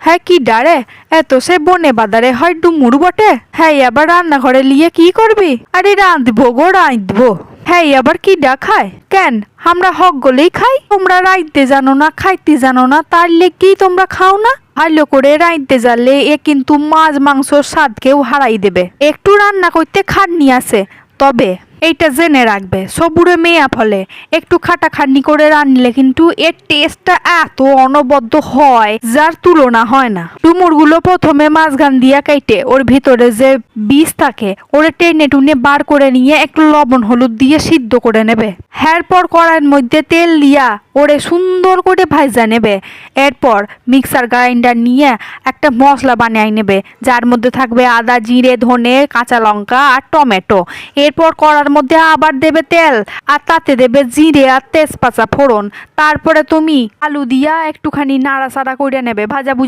হ্যাঁ কি ডারে এত সে বনে বাদারে হয় ডুমুর বটে। হ্যাঁ আবার রান্নাঘরে লিয়ে কি করবি? আরে রাঁধবো গো রাঁধবো। হ্যাঁ আবার কি ডা খায় কেন? আমরা হক গলেই খাই, তোমরা রাইতে জানো না খাইতে জানো না, তার লেগেই তোমরা খাও না। ভালো করে রাইতে জানলে এ কিন্তু মাছ মাংসর স্বাদকেও হারাই দেবে। একটু রান্না করতে খাটনি আছে, তবে এইটা জেনে রাখবে সবুরে মেয়া ফলে একটু খাটাখাটনি করে রান্নলে কিন্তু এর টেস্টটা এত অনবদ্য হয় যার তুলনা হয় না। ডুমুরগুলো প্রথমে মাঝখান দিয়া কেটে ওর ভিতরে যে বীজ থাকে ওরে টেনে টুনে বার করে নিয়ে একটু লবণ হলুদ দিয়ে সিদ্ধ করে নেবে। এরপর কড়াইয়ের মধ্যে তেল দিয়া ওরে সুন্দর করে ভাজা নেবে। এরপর মিক্সার গ্রাইন্ডার নিয়ে একটা মশলা বানিয়ে নেবে, যার মধ্যে থাকবে আদা জিরে ধনে কাঁচা লঙ্কা আর টমেটো। এরপর কড়ার মধ্যে আবার দেবে তেল আর তাতে দেবে জিরে আর তেজপাতা ফোড়ন। তারপরে তুমি আলু দিয়া একটুখানি নাড়াচাড়া করে নেবে, ভাজাভুজি